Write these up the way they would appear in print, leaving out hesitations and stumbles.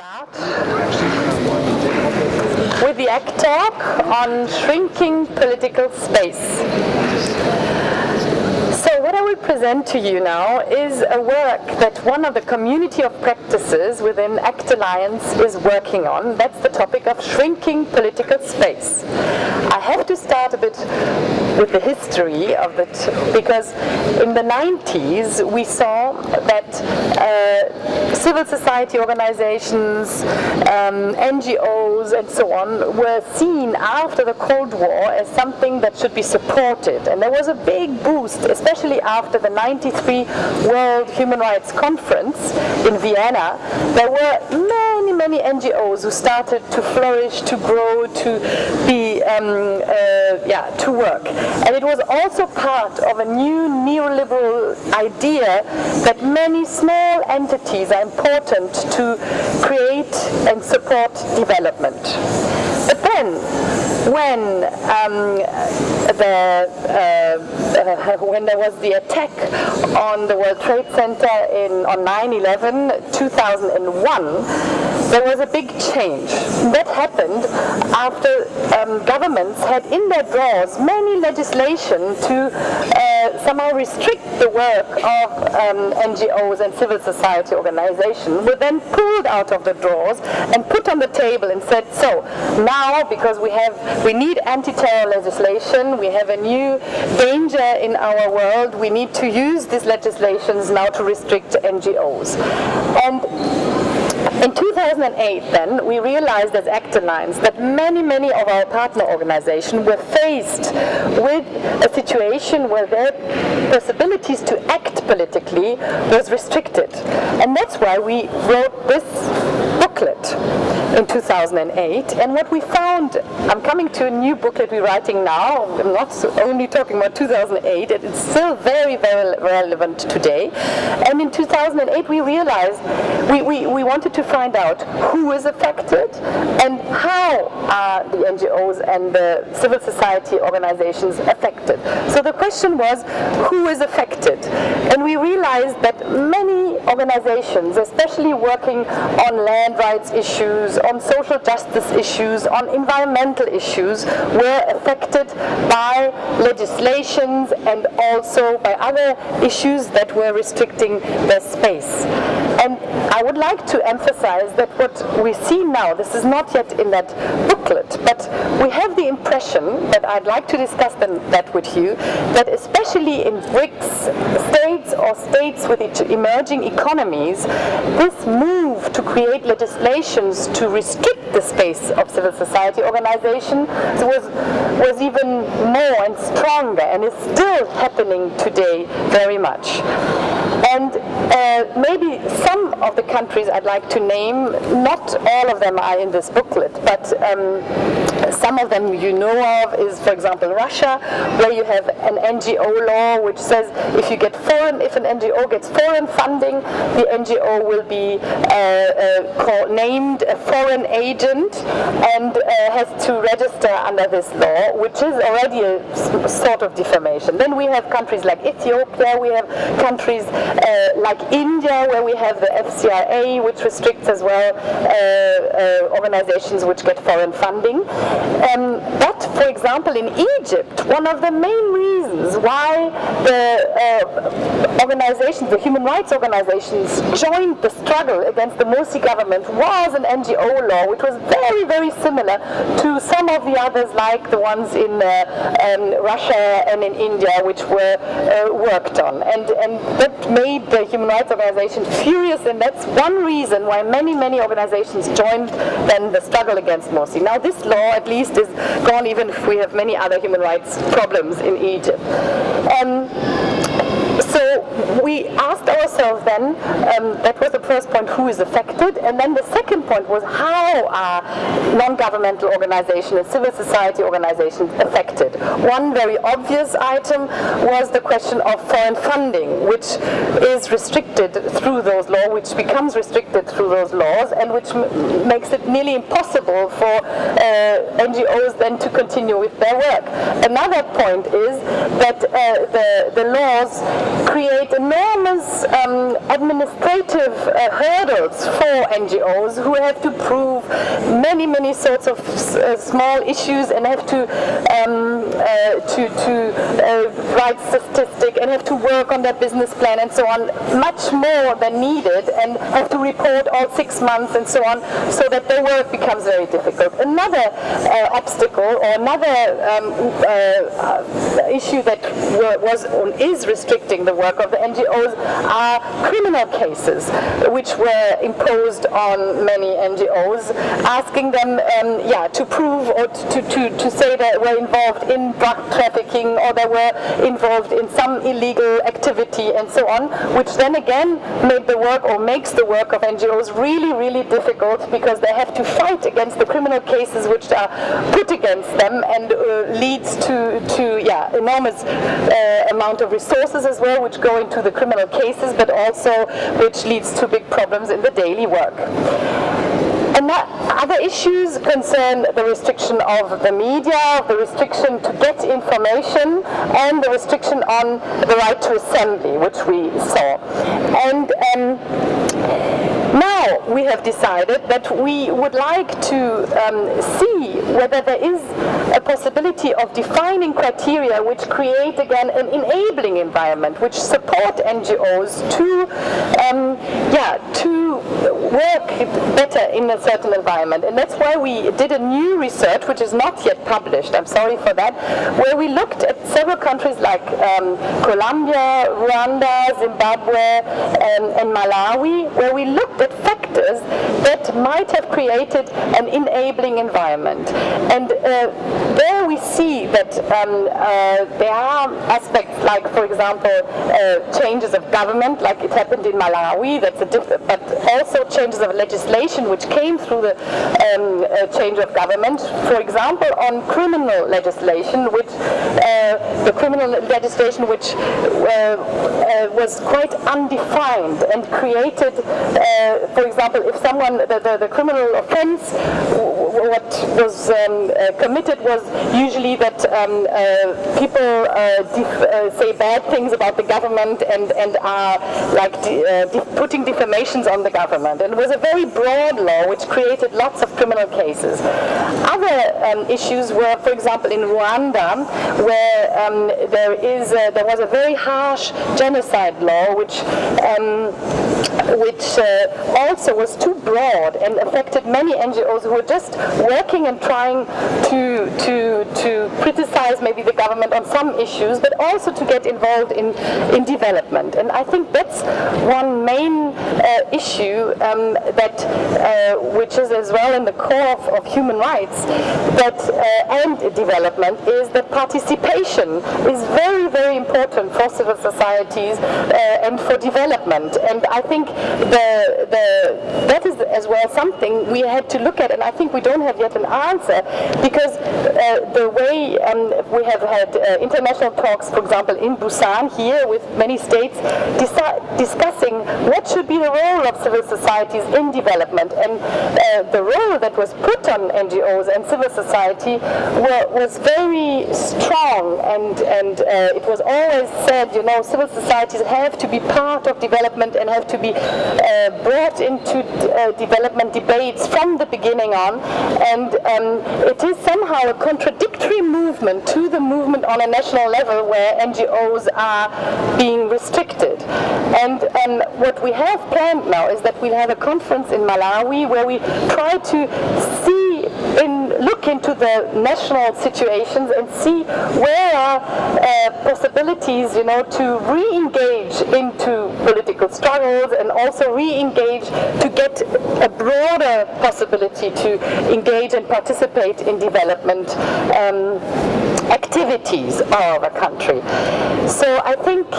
start with the ACT talk on shrinking political space. So what I will present to you now is a work that one of the community of practices within ACT Alliance is working on. That's the topic of shrinking political space. I have to start a bit with the history of it, because in the 90s we saw that civil society organizations, NGOs and so on were seen after the Cold War as something that should be supported, and there was a big boost, especially after the 93 World Human Rights Conference in Vienna. There were many NGOs who started to flourish, to grow, to be to work. And it was also part of a new neoliberal idea that many small entities are important to create and support development. But then, when there was the attack on the World Trade Center on 9/11, 2001, there was a big change. That happened after governments had in their drawers many legislation to somehow restrict the work of NGOs and civil society organizations, were then pulled out of the drawers and put on the table and said, so now, because we need anti-terror legislation, we have a new danger in our world, we need to use these legislations now to restrict NGOs. And in 2008 then, we realized as ACT Alliance that many of our partner organizations were faced with a situation where their possibilities to act politically was restricted. And that's why we wrote this booklet in 2008. And what we found, I'm coming to a new booklet we're writing now, I'm not only talking about 2008, it's still very relevant today. And in 2008 we realized we wanted to find out who is affected and how are the NGOs and the civil society organizations affected. So the question was, who is affected? And we realized that many organizations, especially working on land rights issues, on social justice issues, on environmental issues, were affected by legislations and also by other issues that were restricting their space. And I would like to emphasize that what we see now, this is not yet in that booklet, but we have the impression that I'd like to discuss that with you, that especially in BRICS states or states with emerging economies, this move to create legislations to restrict the space of civil society organizations was even more and stronger, and is still happening today very much. And maybe some of the countries I'd like to name, not all of them are in this booklet, but some of them you know of is, for example, Russia, where you have an NGO law which says if an NGO gets foreign funding, the NGO will be named a foreign agent and has to register under this law, which is already a sort of defamation. Then we have countries like Ethiopia, we have countries like India, where we have the FCRA, which restricts as well organizations which get foreign funding. But, for example, in Egypt, one of the main reasons why the human rights organizations joined the struggle against the Morsi government was an NGO law, which was very similar to some of the others, like the ones in Russia and in India, which were worked on. And that made the human rights organization furious, and that's one reason why many organizations joined then the struggle against Morsi. Now this law at least is gone, even if we have many other human rights problems in Egypt. So we asked ourselves then, that was the first point, who is affected, and then the second point was how are non-governmental organizations and civil society organizations affected. One very obvious item was the question of foreign funding, which is restricted through those laws, which becomes restricted through those laws, and which makes it nearly impossible for NGOs then to continue with their work. Another point is that the laws create a enormous administrative hurdles for NGOs who have to prove many sorts of small issues and have to write statistics and have to work on their business plan and so on, much more than needed, and have to report all 6 months and so on, so that their work becomes very difficult. Another obstacle or another issue that is restricting the work of the NGOs are criminal cases, which were imposed on many NGOs, asking them to prove or to say that were involved in drug trafficking or they were involved in some illegal activity and so on, which then again made the work or makes the work of NGOs really difficult, because they have to fight against the criminal cases which are put against them, and leads to enormous amount of resources as well, which go into the criminal cases, but also which leads to big problems in the daily work. And other issues concern the restriction of the media, the restriction to get information, and the restriction on the right to assembly, which we saw. And now we have decided that we would like to see whether there is a possibility of defining criteria which create again an enabling environment, which support NGOs to work better in a certain environment. And that's why we did a new research, which is not yet published, I'm sorry for that, where we looked at several countries like Colombia, Rwanda, Zimbabwe, and Malawi, where we looked at factors that might have created an enabling environment. And there we see that there are aspects like, for example, changes of government, like it happened in Malawi, but also changes of legislation which came through the change of government. For example, on criminal legislation, which was quite undefined and created, for example, if someone, the criminal offense, what was committed was usually that people say bad things about the government and are like putting defamations on the government. And it was a very broad law which created lots of criminal cases. Other issues were, for example, in Rwanda, where there was a very harsh genocide law which also was too broad and affected many NGOs who were just working and trying to criticize maybe the government on some issues, but also to get involved in development. And I think that's one main issue which is as well in the core of human rights and development, is that participation is very important for civil societies and for development. And I think that is as well something we had to look at, and I think we don't have yet an answer, because the way we have had international talks, for example, in Busan here with many states discussing what should be the role of civil societies in development, and the role that was put on NGOs and civil society was very strong, and it was always said, civil societies have to be part of development and have to be brought into development debates from the beginning on, and it is somehow a contradictory movement to the movement on a national level where NGOs are being restricted. And what we have planned now is that we'll have a conference in Malawi where we try to look into the national situations and see where are possibilities, to re-engage into political struggles, and also re-engage to get a broader possibility to engage and participate in development activities of a country. So I think,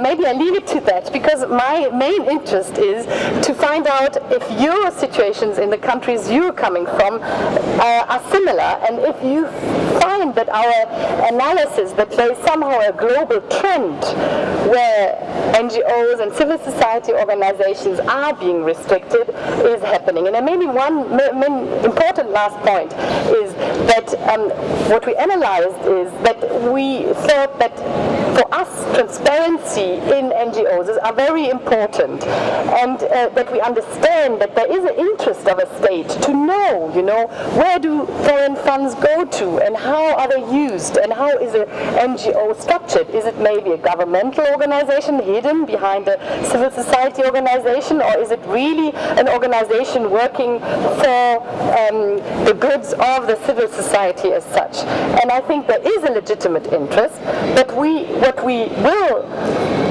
maybe I leave it to that, because my main interest is to find out if your situations in the countries you're coming from are similar, and if you find that our analysis that there is somehow a global trend where NGOs and civil society organizations are being restricted is happening. And maybe one important last point is that what we analyzed is that we thought that for us, transparency in NGOs are very important, and that we understand that there is an interest of a state to know, where do foreign funds go to, and how are they used, and how is an NGO structured? Is it maybe a governmental organization hidden behind a civil society organization, or is it really an organization working for the goods of the civil society as such? And I think there is a legitimate interest, but what we will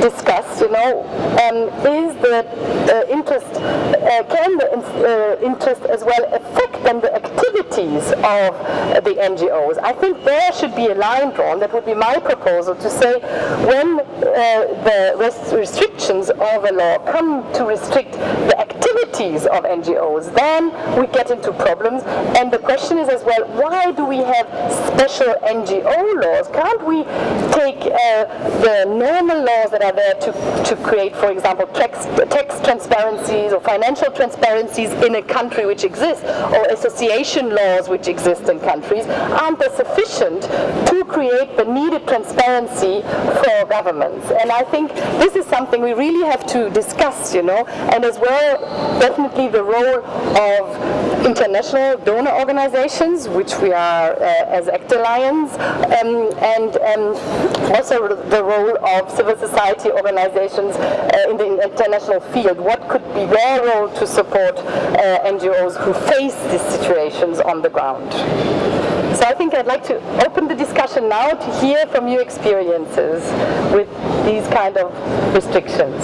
discuss, is the interest, can the interest as well affect then the activities of the NGOs? I think there should be a line drawn. That would be my proposal, to say when the restrictions of a law come to restrict the activities of NGOs, then we get into problems. And the question is as well, why do we have special NGO laws? Can't we take the normal laws that are there to create, for example, tax transparencies or financial transparencies in a country which exists, or association laws which exist in countries? Aren't they sufficient to create the needed transparency for governments? And I think this is something we really have to discuss, and as well, definitely the role of international donor organizations, which we are as ACT Alliance, and also the role of civil society organizations in the international field. What could be their role to support NGOs who face these situations on the ground? So I think I'd like to open the discussion now to hear from your experiences with these kind of restrictions.